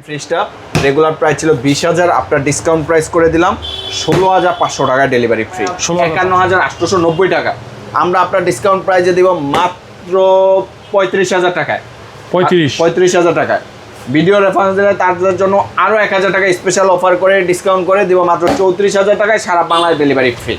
ফ্রিজটা regular price ছিল 20,000, আপনার ডিসকাউন্ট প্রাইস করে দিলাম 16,500 টাকা ডেলিভারি ফ্রি, 51,890 টাকা। আমরা আপনার ডিসকাউন্ট প্রাইসে দিব মাত্র 35,000 টাকায়, 35,000 টাকায়। ভিডিও রেফারেন্স দিলে তাদের জন্য আরো 1,000 টাকা স্পেশাল অফার করে ডিসকাউন্ট করে দিব মাত্র 34,000 টাকায়, সারা বাংলাদেশ ডেলিভারি ফ্রি।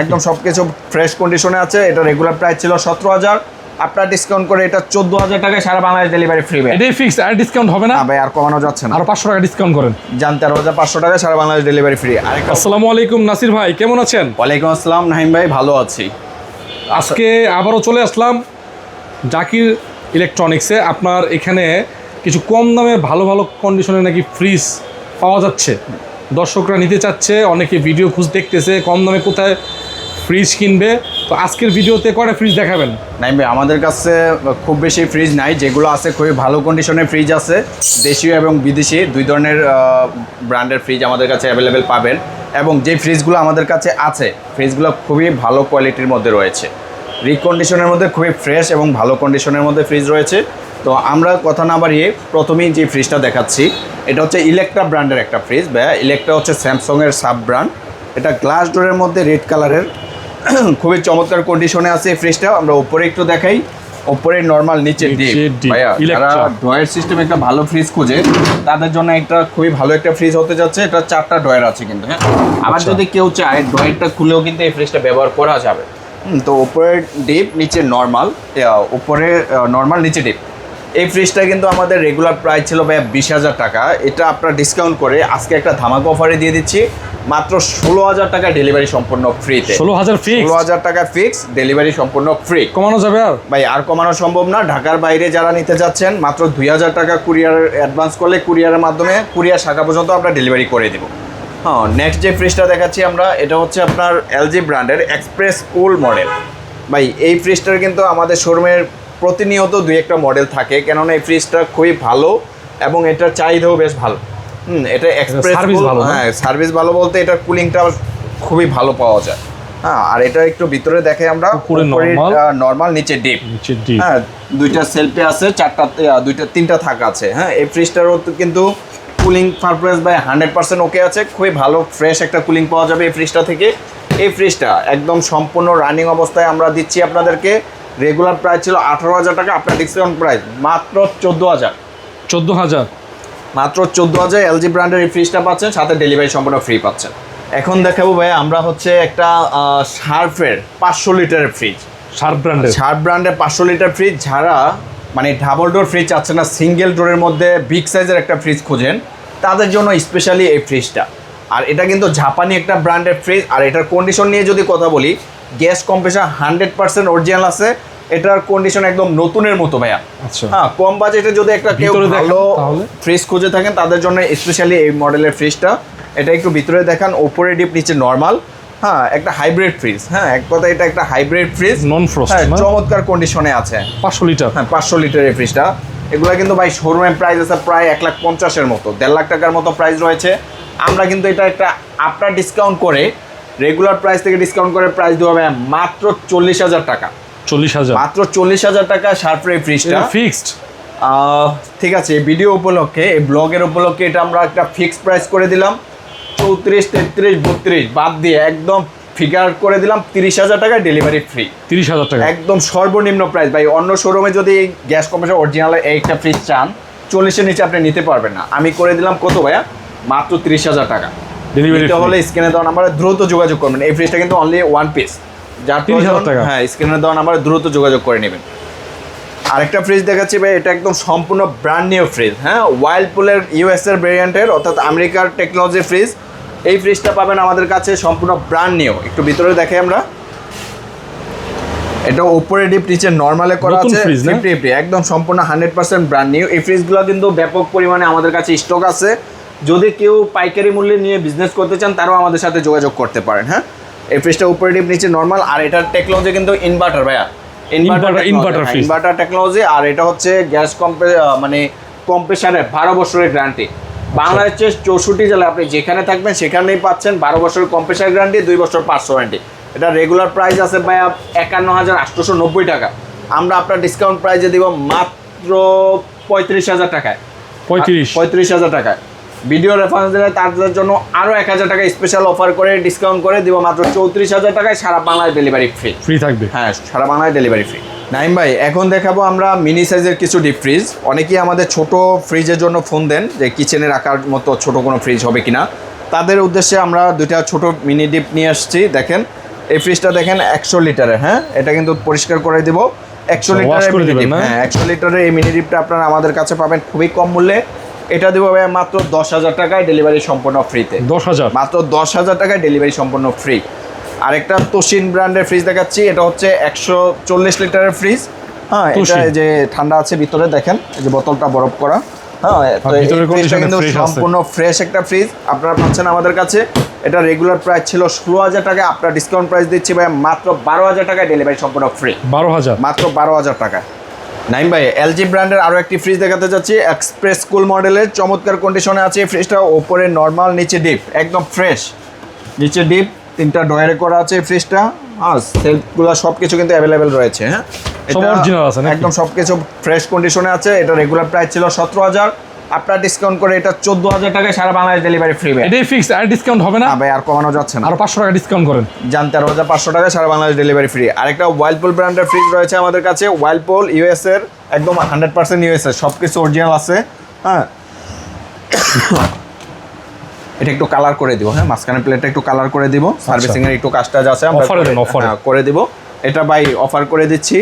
একদম সবকিছু ফ্রেশ কন্ডিশনে আছে। এটা রেগুলার প্রাইস ছিল 17,000, আপনার ডিসকাউন্ট করে এটা 14,000 টাকায় সারা বাংলাদেশ ডেলিভারি ফ্রি। এটাই ফিক্সড, আর ডিসকাউন্ট হবে না ভাই, আর কমানো যাচ্ছে না। আর 500 টাকা ডিসকাউন্ট করেন, জান 13,500 টাকায় সারা বাংলাদেশ ডেলিভারি ফ্রি। আসসালামু আলাইকুম নাসির ভাই, কেমন আছেন? ওয়ালাইকুম আসসালাম নাহিম ভাই, ভালো আছি। আজকে আবারও চলে আসলাম জাকির ইলেকট্রনিক্সে। আপনার এখানে কিছু কম দামে ভালো ভালো কন্ডিশনে নাকি ফ্রিজ পাওয়া যাচ্ছে, দর্শকরা নিতে চাচ্ছে, অনেকে ভিডিও খুঁজ দেখতেছে কম দামে কোথায় ফ্রিজ কিনবে। তো আজকের ভিডিওতে কয়টা ফ্রিজ দেখাবেন? নাই ভাই, আমাদের কাছে খুব বেশি ফ্রিজ নাই, যেগুলো আছে খুবই ভালো কন্ডিশনের ফ্রিজ আছে। দেশীয় এবং বিদেশি দুই ধরনের ব্র্যান্ডের ফ্রিজ আমাদের কাছে অ্যাভেলেবেল পাবেন, এবং যে ফ্রিজগুলো আমাদের কাছে আছে ফ্রিজগুলো খুবই ভালো কোয়ালিটির মধ্যে রয়েছে, রিকন্ডিশনের মধ্যে খুবই ফ্রেশ এবং ভালো কন্ডিশনের মধ্যে ফ্রিজ রয়েছে। তো আমরা কথা না বাড়িয়ে প্রথমেই যে ফ্রিজটা দেখাচ্ছি, এটা হচ্ছে ইলেকট্রা ব্র্যান্ডের একটা ফ্রিজ। ভাইয়া, ইলেকট্রা হচ্ছে স্যামসংয়ের সাব ব্র্যান্ড। এটা গ্লাস ডোরের মধ্যে রেড কালারের, খুবই চমৎকার কন্ডিশনে আছে এই ফ্রিজটা। আমরা উপরে একটু দেখাই, উপরে নর্মাল, নিচে ডিপ। ভাইয়া, যারা ড্রয়ার সিস্টেম একটা ভালো ফ্রিজ খুঁজে তাদের জন্য একটা খুবই ভালো একটা ফ্রিজ হতে যাচ্ছে। এটা 4টা ড্রয়ার আছে কিন্তু, হ্যাঁ। আবার যদি কেউ চায় ড্রয়ারটা খুলেও কিন্তু এই ফ্রিজটা ব্যবহার করা যাবে। তো উপরে ডিপ, নিচে নর্মাল, উপরে নর্মাল, নিচে ডিপ। এই ফ্রিজটা কিন্তু আমাদের রেগুলার প্রাইস ছিল ভাইয়া 20,000 টাকা। এটা আপনার ডিসকাউন্ট করে আজকে একটা ধামাকা অফারে দিয়ে দিচ্ছি মাত্র 16,000 টাকা ডেলিভারি সম্পূর্ণ ফ্রিতে। 16,000 টাকা ফিক্স, ডেলিভারি সম্পূর্ণ ফ্রি। কমানো যাবে আর? ভাই, আর কমানো সম্ভব না। ঢাকার বাইরে যারা নিতে যাচ্ছেন মাত্র 2,000 টাকা কুরিয়ার অ্যাডভান্স করলে কুরিয়ারের মাধ্যমে কুরিয়ার শাখা পর্যন্ত আমরা ডেলিভারি করে দেবো। হ্যাঁ, নেক্সট যে ফ্রিজটা দেখাচ্ছি আমরা, এটা হচ্ছে আপনার এলজি ব্র্যান্ডের এক্সপ্রেস কুল মডেল। ভাই, এই ফ্রিজটার কিন্তু আমাদের শোরুমের প্রতিনিয়ত 2-1টা মডেল থাকে, কেননা এই ফ্রিজটা খুবই ভালো এবং এটার চাহিদাও বেশ ভালো। এটা এক্সপ্রেস, হ্যাঁ, সার্ভিস ভালো বলতে এটার কুলিংটা খুবই ভালো পাওয়া যায়। হ্যাঁ, আর এটা একটু ভিতরে দেখে আমরা, নর্মাল, নিচে ডিপ। হ্যাঁ, 2টা সেলফে আছে, 3টা থাক আছে। হ্যাঁ, এই ফ্রিজটারও কিন্তু কুলিং পারফরমেন্স বাই 100% ওকে আছে। খুবই ভালো ফ্রেশ একটা কুলিং পাওয়া যাবে এই ফ্রিজটা থেকে। এই ফ্রিজটা একদম সম্পূর্ণ রানিং অবস্থায় আমরা দিচ্ছি আপনাদেরকে। রেগুলার প্রাইস ছিল 18,000 টাকা, আপনার ডিসকাউন্ট প্রাইস মাত্র 14,000। মাত্র 14,000 এলজি ব্র্যান্ডের এই ফ্রিজটা পাচ্ছেন, সাথে ডেলিভারি সম্পূর্ণ ফ্রি পাচ্ছেন। এখন দেখাবো ভাই, আমরা হচ্ছে একটা শার্পের 500 লিটারের ফ্রিজ। শার্প ব্র্যান্ডের 500 লিটার ফ্রিজ। যারা মানে ডাবল ডোর ফ্রিজ চাচ্ছে না, সিঙ্গেল ডোরের মধ্যে বিগ সাইজের একটা ফ্রিজ খোঁজেন, তাদের জন্য স্পেশালি এই ফ্রিজটা। আর এটা কিন্তু জাপানি একটা ব্র্যান্ডের ফ্রিজ। আর এটার কন্ডিশন নিয়ে যদি কথা বলি, গ্যাস কম্প্রেসার 100% অরিজিনাল আছে। এটার কন্ডিশন একদম নতুনের মতো ভাইয়া। হ্যাঁ, কম বাজেটে যদি একটা কেউ ভালো ফ্রিজ খুঁজে থাকেন তাদের জন্য স্পেশালি এই মডেলের ফ্রিজটা। এটা একটু ভিতরে দেখান, ওপরে ডিপ, নিচে নর্মাল। হ্যাঁ, একটা হাইব্রিড ফ্রিজ। হ্যাঁ, এক কথা এটা একটা হাইব্রিড ফ্রিজ, নন ফ্রস্ট। হ্যাঁ, চমৎকার কন্ডিশনে আছে। 500 লিটার, হ্যাঁ, 500 লিটার এই ফ্রিজটা। এগুলো কিন্তু ভাই শোরুমের প্রাইস আছে প্রায় 1,50,000 মতো, 1.5 লাখ টাকার মতো প্রাইস রয়েছে। আমরা কিন্তু এটা একটা আপনার ডিসকাউন্ট করে, রেগুলার প্রাইস থেকে ডিসকাউন্ট করে প্রাইস দেওয়া হবে মাত্র 40,000 টাকা। 40,000, মাত্র 40,000 টাকা শার্পের এই ফ্রিজটা ফিক্সড। ঠিক আছে, ভিডিও উপলক্ষে, এই ব্লগের উপলক্ষে এটা আমরা একটা ফিক্সড প্রাইস করে দিলাম 34, 33, 32 বাদ দিয়ে একদম ফিগার করে দিলাম 30,000 টাকা ডেলিভারি ফ্রি। 30,000 টাকা একদম সর্বনিম্ন প্রাইস। ভাই, অন্য শোরুমে যদি গ্যাস কম্প্রেসার অরিজিনাল একটা ফ্রিজ চান 40-এর নিচে আপনি নিতে পারবেন না। আমি করে দিলাম কত ভাইয়া? মাত্র 30,000 টাকা ডেলিভারি হলে স্ক্রিনে দেওয়া নাম্বারে দ্রুত যোগাযোগ করবেন। এই ফ্রিজটা কিন্তু অনলি 1 পিস, যার 30,000 টাকা। হ্যাঁ, স্ক্রিনে দেওয়া নাম্বারে দ্রুত যোগাযোগ করে নেবেন। আরেকটা ফ্রিজ দেখাচ্ছি ভাই, এটা একদম সম্পূর্ণ ব্র্যান্ড নিউ ফ্রিজ। হ্যাঁ, ওয়াইল্ডপুলের ইউএসএর ভেরিয়েন্টের, অর্থাৎ আমেরিকার টেকনোলজি ফ্রিজ। এই ফ্রিজটা পাবেন আমাদের কাছে সম্পূর্ণ ব্র্যান্ড নিউ। একটু ভিতরে দেখে আমরা, এটা উপরে ডিপ, নিচে নর্মালে করা আছে, একদম সম্পূর্ণ 100% ব্র্যান্ড নিউ। এই ফ্রিজগুলো কিন্তু ব্যাপক পরিমাণে আমাদের কাছে স্টক আছে। যদি কেউ পাইকারি মূল্যে নিয়ে বিজনেস করতে চান তারাও আমাদের সাথে যোগাযোগ করতে পারেন। হ্যাঁ, এই ফ্রিজটা উপরে ডিপ, নিচে নর্মাল। আর এটার টেকনোলজি কিন্তু ইনভার্টার ভাইয়া, ইনভার্টার টেকনোলজি। আর এটা হচ্ছে গ্যাস মানে কম্প্রেসারের 12 বছরের গ্যারান্টি। বাংলাদেশের 64 জেলায় আপনি যেখানে থাকবেন সেখানেই পাচ্ছেন 12 বছরের কম্প্রেসার গ্যারান্টি, 2 বছর পার্টস ওয়ারেন্টি। এটা রেগুলার প্রাইস আছে ভাইয়া 51,890 টাকা। আমরা আপনার ডিসকাউন্ট প্রাইসে দিব মাত্র 35,000 টাকায়। 35,000 টাকায়। ভিডিও রেফারেন্স দিলে তাদের জন্য আরও 1,000 টাকা স্পেশাল অফার করে ডিসকাউন্ট করে দিব মাত্র 34,000 টাকায়, সারা বাংলায় ডেলিভারি ফ্রি থাকবে। হ্যাঁ, সারা বাংলায় ডেলিভারি ফ্রি। নাইম ভাই, এখন দেখাবো আমরা মিনি সাইজের কিছু ডিপ ফ্রিজ। অনেকেই আমাদের ছোট ফ্রিজের জন্য ফোন দেন যে কিচেনে রাখার মতো ছোট কোনো ফ্রিজ হবে কিনা, তাদের উদ্দেশ্যে আমরা দুইটা ছোট মিনি ডিপ নিয়ে আসছি। দেখেন এই ফ্রিজটা দেখেন 100 লিটারের, হ্যাঁ এটা কিন্তু পরিষ্কার করে দিব। 100 লিটারের মিনি ডিপ, হ্যাঁ 100 লিটারের এই মিনি ডিপটা আপনারা আমাদের কাছে পাবেন খুবই কম মূল্যে। এটা দেবো ভাই মাত্র 10,000 টাকায়, ডেলিভারি সম্পূর্ণ ফ্রিতে। 10,000 মাত্র 10,000 টাকায় ডেলিভারি সম্পূর্ণ ফ্রি। আরেকটা তোশিন ব্র্যান্ডের ফ্রিজ দেখাচ্ছি, এটা হচ্ছে 140 লিটারের ফ্রিজ। হ্যাঁ, এটা যে ঠান্ডা আছে ভিতরে, দেখেন এই যে বোতলটা বরফ করা। হ্যাঁ, তো এই ফ্রিজটা কিন্তু সম্পূর্ণ ফ্রেশ একটা ফ্রিজ আপনারা পাচ্ছেন আমাদের কাছে। এটা রেগুলার প্রাইস ছিল 16,000 টাকা, আপনার ডিসকাউন্ট প্রাইস দিচ্ছি ভাই মাত্র 12,000 টাকায়, ডেলিভারি সম্পূর্ণ ফ্রি। 12,000 মাত্র 12,000 টাকা। নাইম ভাই, এলজি ব্র্যান্ডের আরও একটি ফ্রিজ দেখাতে যাচ্ছি, এক্সপ্রেস কুল মডেলের, চমৎকার কন্ডিশনে আছে এই ফ্রিজটা। ওপরে নর্মাল, নিচে ডিপ, একদম ফ্রেশ। নিচে ডিপ, 3টা ডয়ারে করা আছে এই ফ্রিজটা। হ্যাঁ, সেলফগুলো সব কিছু কিন্তু অ্যাভেলেবেল রয়েছে। হ্যাঁ, সব অরিজিনাল আছে নাকি? একদম সব কিছু ফ্রেশ কন্ডিশনে আছে। এটা রেগুলার প্রাইস ছিল 17,000, আপনার ডিসকাউন্ট করে এটা 14,000 টাকায় সারা বাংলাদেশ ডেলিভারি ফ্রি। এটাই ফিক্স, আর ডিসকাউন্ট হবে না ভাই, আর কমানো যাচ্ছে না। আর 500 টাকা ডিসকাউন্ট করেন, জান 13,500 টাকা সারা বাংলাদেশ ডেলিভারি ফ্রি। আরেকটা ওয়াইলপুল ব্র্যান্ডের ফ্রিজ রয়েছে আমাদের কাছে। ওয়াইলপুল ইউএস এর, একদম 100% ইউএস এর, সব কিছু অরিজিনাল আছে। হ্যাঁ, এটা একটু কালার করে দিব। হ্যাঁ, মাঝখানে প্লেটটা একটু কালার করে দিব, সার্ভিসিং এর একটু কাজটা আছে আমরা করে দিব। এটা ভাই অফার করে দিচ্ছি,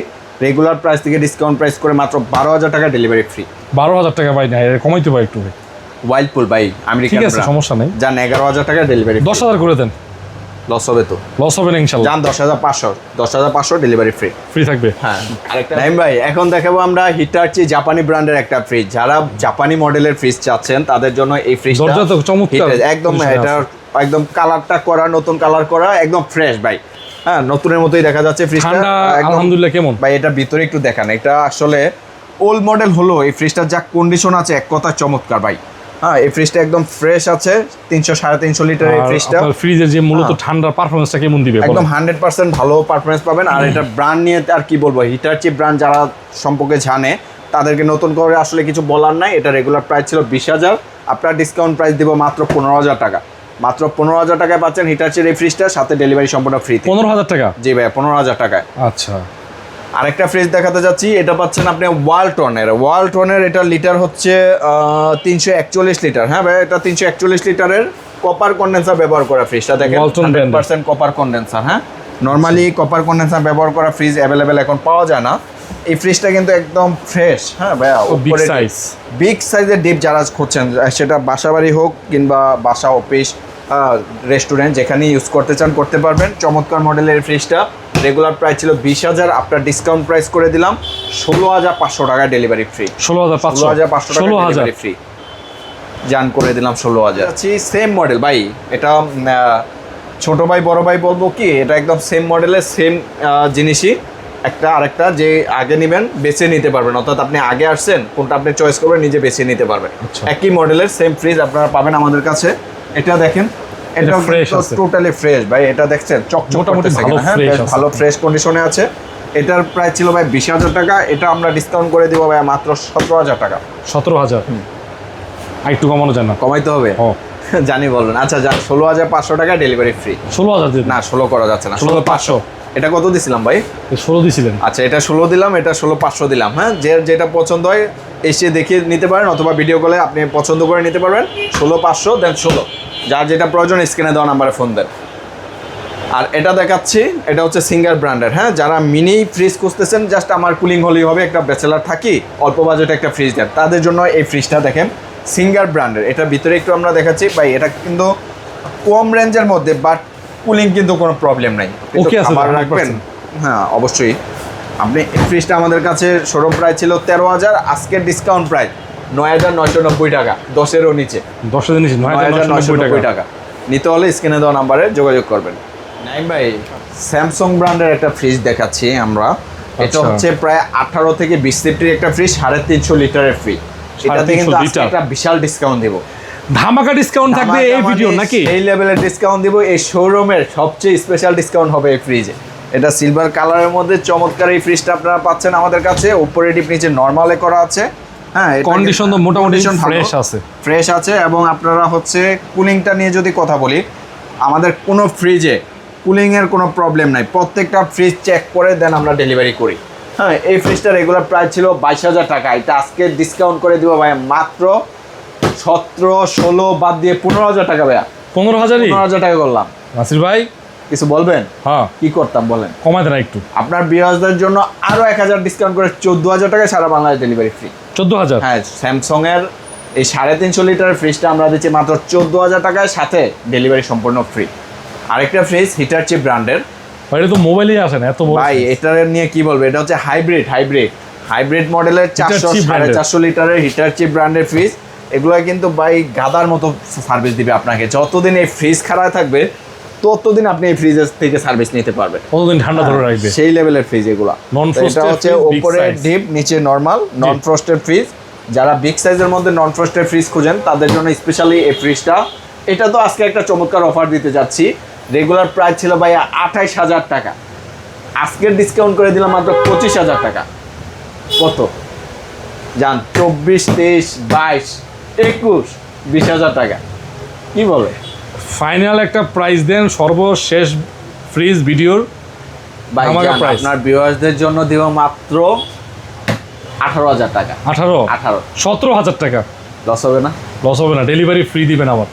রেগুলার প্রাইস থেকে ডিসকাউন্ট প্রাইস করে মাত্র 12,000 টাকা ডেলিভারি ফ্রি। 12,000 টাকা ভাই, না কমাইতে ভাই একটু। ওয়াইলপুল ভাই আমেরিকান, ঠিক আছে সমস্যা নেই, জান 11,000 টাকা ডেলিভারি। 10,000 করে দেন, লস হবে তো? লস হবে না ইনশাআল্লাহ। জান 10,500 ডেলিভারি ফ্রি থাকবে। হ্যাঁ, আরেকটা নাইম ভাই, এখন দেখাবো আমরা হিটাচি জাপানি ব্র্যান্ডের একটা ফ্রিজ। যারা জাপানি মডেলের ফ্রিজ চাচ্ছেন তাদের জন্য এই ফ্রিজটা দরজা তো চমৎকার, একদম এটা একদম কালারটা করা, নতুন কালার করা, একদম ফ্রেশ ভাই। হ্যাঁ, নতুনের মতোই দেখা যাচ্ছে ফ্রিজটা। আলহামদুলিল্লাহ। কেমন ভাই, এটা ভিতরে একটু দেখান, এটা আসলে ওল্ড মডেল হলো এই ফ্রিজটার যা কন্ডিশন আছে এক কথা চমৎকার ভাই। হ্যাঁ, এই ফ্রিজটা একদম ফ্রেশ আছে, 300-350 লিটার এই ফ্রিজটা। ফ্রিজের যে মূলত ঠান্ডার পারফরম্যান্সটা কেমন দিবে? একদম 100% ভালো পারফরম্যান্স পাবেন। আর এটা ব্র্যান্ড নিয়ে আর কি বলবো, হিটাচি ব্র্যান্ড যারা সম্পর্কে জানে তাদেরকে নতুন করে আসলে কিছু বলার নাই। এটা রেগুলার প্রাইস ছিল 20,000, আপনার ডিসকাউন্ট প্রাইস দিব মাত্র 15,000 টাকা। মাত্র 15,000 টাকায় পাচ্ছেন হিটাচির এই ফ্রিজটার সাথে ডেলিভারি সম্পূর্ণ ফ্রি। 15,000 টাকা? জি ভাই, 15,000 টাকায়। আচ্ছা, আরেকটা ফ্রিজ দেখাতে যাচ্ছি, এটা পাচ্ছেন আপনি ওয়ালটনের। এটা লিটার হচ্ছে 341 লিটার। হ্যাঁ ভাই, এটা 341 লিটারের কপার কন্ডেন্সার ব্যবহার করা ফ্রিজটা। দেখেন 100% কপার কন্ডেন্সার। হ্যাঁ, নর্মালি কপার কন্ডেন্সার ব্যবহার করা ফ্রিজ অ্যাভেলেবেল এখন পাওয়া যায় না। এই ফ্রিজটা কিন্তু একদম ফ্রেশ। হ্যাঁ ভাইয়া, বিগ সাইজের ডিপ যারা খুঁজছেন, সেটা বাসাবাড়ি হোক কিংবা বাসা, অফিস, রেস্টুরেন্ট, যেখানেই ইউজ করতে চান করতে পারবেন। চমৎকার মডেলের ফ্রিজটা। রেগুলার প্রাইস ছিল 20,000, আপনার ডিসকাউন্ট প্রাইস করে দিলাম 16,500 টাকা ডেলিভারি ফ্রি। 16,500 টাকা ডেলিভারি ফ্রি, জান করে দিলাম 16,000। সেম মডেল ভাই, এটা ছোট ভাই বড় ভাই বলবো কি, এটা একদম সেম মডেলের সেম জিনিসই। একটা আরেকটা যে আগে নেবেন বেছে নিতে পারবেন, অর্থাৎ আপনি আগে আসছেন কোনটা আপনি চয়েস করবেন, নিজে বেছে নিতে পারবেন। একই মডেলের সেম ফ্রিজ আপনারা পাবেন আমাদের কাছে। এটা দেখেন, এটা টোটালি ফ্রেশ ভাই। এটা দেখছেন চকচক করতেছে, হ্যাঁ ভালো ফ্রেশ কন্ডিশনে আছে। এটার প্রাইস ছিল ভাই 20,000 টাকা, এটা আমরা ডিসকাউন্ট করে দিব ভাই মাত্র 17,000 টাকা। 17,000? একটু কমানো যায় না? কমাইতে হবে, জানি বলবেন। আচ্ছা, যাক 16,500 টাকা ডেলিভারি ফ্রি। 16,000 না, 16 করা যাচ্ছে না, 16,500। এটা কত দিছিলাম ভাই? 16 দিছিলেন। আচ্ছা, এটা 16 দিলাম, এটা 16,500 দিলাম। হ্যাঁ, যেটা পছন্দ হয় এসে দেখিয়ে নিতে পারেন, অথবা ভিডিও কলে আপনি পছন্দ করে নিতে পারবেন। 16,500 দেন 16, যার যেটা প্রয়োজন স্ক্রিনে দেওয়া নাম্বারে ফোন দেন। আর এটা দেখাচ্ছি, এটা হচ্ছে সিঙ্গার ব্র্যান্ডের। হ্যাঁ, যারা মিনি ফ্রিজ খুঁজতেছেন, জাস্ট আমার কুলিং হলেই হবে, একটা ব্যাচেলার থাকি, অল্প বাজেটে একটা ফ্রিজ দেন, তাদের জন্য এই ফ্রিজটা দেখেন, সিঙ্গার ব্র্যান্ডের। এটার ভিতরে একটু আমরা দেখাচ্ছি ভাই, এটা কিন্তু কম রেঞ্জের মধ্যে, বাট কুলিং কিন্তু কোনো প্রবলেম নাই। ওকে আছে, আবার রাখবেন। হ্যাঁ, অবশ্যই। আপনি এই ফ্রিজটা আমাদের কাছে শোরুম প্রাইস ছিল 13,000, আজকের ডিসকাউন্ট প্রাইস 9,990 টাকা, 10-এরও নিচে। 10-এর নিচে 9,990 টাকা। নিতে হলে স্ক্রিনে দেওয়া নাম্বারে যোগাযোগ করবেন। নাইম ভাই, স্যামসাং ব্র্যান্ডের একটা ফ্রিজ দেখাচ্ছি আমরা। এটা হচ্ছে প্রায় 18 থেকে 20 লিটারের একটা ফ্রিজ, 350 লিটারের ফ্রিজ। এটাতে কিন্তু আজকে একটা বিশাল ডিসকাউন্ট দেব, ধামাকা ডিসকাউন্ট থাকবে এই ভিডিও নাকি? এই লেভেলের ডিসকাউন্ট দিব, এই শোরুমের সবচেয়ে স্পেশাল ডিসকাউন্ট হবে এই ফ্রিজে। এটা সিলভার কালারের মধ্যে চমৎকার এই ফ্রিজটা আপনারা পাচ্ছেন আমাদের কাছে। উপরে ডিপ, নিচে নর্মালে করা আছে। হ্যাঁ, কন্ডিশন তো মোটামুটি ফ্রেশ আছে। ফ্রেশ আছে। এবং আপনারা হচ্ছে কুলিংটা নিয়ে যদি কথা বলি, আমাদের কোনো ফ্রিজে কুলিংয়ের কোনো প্রবলেম নাই, প্রত্যেকটা ফ্রিজ চেক করে দেন আমরা ডেলিভারি করি। হ্যাঁ, এই ফ্রিজটা রেগুলার প্রাইস ছিল 22,000 টাকা, এটা আজকে ডিসকাউন্ট করে দিব ভাইয়া মাত্র 17-16 বাদ দিয়ে 15,000 টাকা ভাইয়া। 15,000 টাকা করলাম। নাসির ভাই কিছু বলবেন? হ্যাঁ, কি করতাম বলেন? কমায় দেন একটু। আপনার ভিউয়ার্সদের জন্য আরো 1,000 ডিসকাউন্ট করে 14,000 টাকায় সারা বাংলাদেশ ডেলিভারি ফ্রি। 14,000? হ্যাঁ, স্যামসাং এর এই 350 লিটারের ফ্রিজটা আমরা দিচ্ছি মাত্র 14,000 টাকায়, সাথে ডেলিভারি সম্পূর্ণ ফ্রি। আরেকটা ফ্রিজ হিটারচি ব্র্যান্ডের, এটা তো মোবাইলেই আসে না এত বড় ভাই এটার নিয়ে কি বলবো, এটা হচ্ছে হাইব্রিড মডেলের 400-450 লিটারের হিটারচি ব্র্যান্ডের ফ্রিজ। এগুলো কিন্তু ভাই গাদার মতো সার্ভিস দিবে আপনাকে। যতদিন এই ফ্রিজ খারাপ থাকবে ততদিন আপনি এই ফ্রিজের থেকে সার্ভিস নিতে পারবেন, কতদিন ঠান্ডা ধরে রাখবে, সেই লেভেলের ফ্রিজ এগুলো। এটা হচ্ছে উপরে ডিপ নিচে নরমাল নন ফ্রস্টেড ফ্রিজ। যারা বিগ সাইজের মধ্যে নন ফ্রস্টেড ফ্রিজ খুঁজেন তাদের জন্য স্পেশালি এই ফ্রিজটা। এটা তো আজকে একটা চমৎকার অফার দিতে যাচ্ছি। রেগুলার প্রাইস ছিল ভাই 28,000 টাকা, আজকের ডিসকাউন্ট করে দিলাম মাত্র 25,000 টাকা। কত জান? 24, 23, 22, 21, 20,000 টাকা। কি বলে? ফাইনাল একটা প্রাইস দেন, সর্বশেষ ফ্রিজ ভিডিওর ভাই আমাকে জান, প্রাইস আপনার ভিউয়ার্সদের জন্য দিব মাত্র 18,000 টাকা। 18 17,000 টাকা। লস হবে না? লস হবে না, ডেলিভারি ফ্রি দিবেন আবার।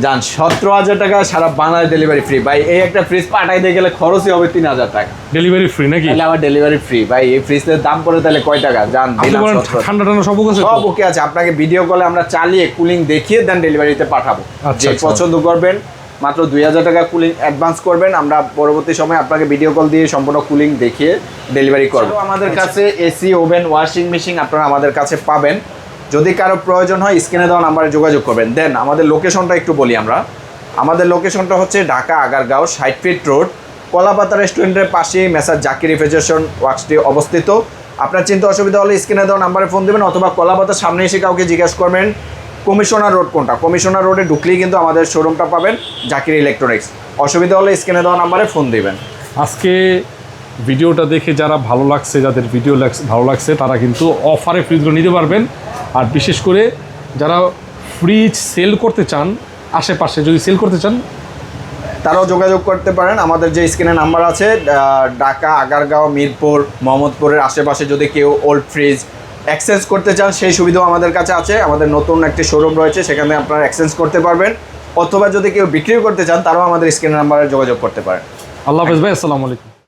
জান 17,000 টাকা সারা বাংলাদেশ ডেলিভারি ফ্রি। ভাই এই একটা ফ্রিজ পাঠাই দিয়ে গেলে খরচই হবে 3,000 টাকা। ডেলিভারি ফ্রি নাকি? তাহলে আবার ডেলিভারি ফ্রি। ভাই এই ফ্রিজের দাম পড়ে তাহলে কয় টাকা? জান দিলাম 17। ঠান্ডা সব আছে, সব ওকে আছে। আপনাকে ভিডিও কলে আমরা চালিয়ে কুলিং দেখিয়ে দেন ডেলিভারিতে পাঠাবো। যে পছন্দ করবেন মাত্র 2,000 টাকা কুলিং অ্যাডভান্স করবেন, আমরা পরবর্তী সময় আপনাকে ভিডিও কল দিয়ে সম্পূর্ণ কুলিং দেখিয়ে ডেলিভারি করবো। আমাদের কাছে এসি, ওভেন, ওয়াশিং মেশিন আপনারা আমাদের কাছে পাবেন। যদি কারো প্রয়োজন হয় স্ক্রিনে দেওয়া নাম্বারে যোগাযোগ করবেন। দেন আমাদের লোকেশনটা একটু বলি আমরা। আমাদের লোকেশনটা হচ্ছে ঢাকা আগারগাঁও 60 ফিট রোড, কলাপাতা রেস্টুরেন্টের পাশেই মেসার জাকির রেফ্রিজারেশন ওয়ার্কসটি অবস্থিত। আপনার চিন্তা অসুবিধা হলে স্ক্রিনে দেওয়া নাম্বারে ফোন দেবেন, অথবা কলাপাতার সামনে এসে কাউকে জিজ্ঞেস করবেন কমিশনার রোড কোনটা। কমিশনার রোডে ঢুকলেই কিন্তু আমাদের শোরুমটা পাবেন, জাকির ইলেকট্রনিক্স। অসুবিধা হলে স্ক্রিনে দেওয়া নাম্বারে ফোন দিবেন। আজকে ভিডিওটা দেখে যারা ভালো লাগছে, যাদের ভিডিও ভালো লাগছে তারা কিন্তু অফারে ফ্রিজগুলো নিতে পারবেন। আর বিশেষ করে যারা ফ্রিজ সেল করতে চান, আশেপাশে যদি সেল করতে চান তারাও যোগাযোগ করতে পারেন। আমাদের যে স্ক্রিনে নাম্বার আছে, ঢাকা আগারগাঁও, মিরপুর, মোহাম্মদপুরের আশেপাশে যদি কেউ ওল্ড ফ্রিজ এক্সচেঞ্জ করতে চান সেই সুবিধাও আমাদের কাছে আছে। আমাদের নতুন একটি শোরুম রয়েছে, সেখানে আপনারা এক্সচেঞ্জ করতে পারবেন। অথবা যদি কেউ বিক্রিও করতে চান তারাও আমাদের স্ক্রিনে নাম্বারে যোগাযোগ করতে পারেন। আল্লাহ হাফেজ ভাই, আসসালামু আলাইকুম।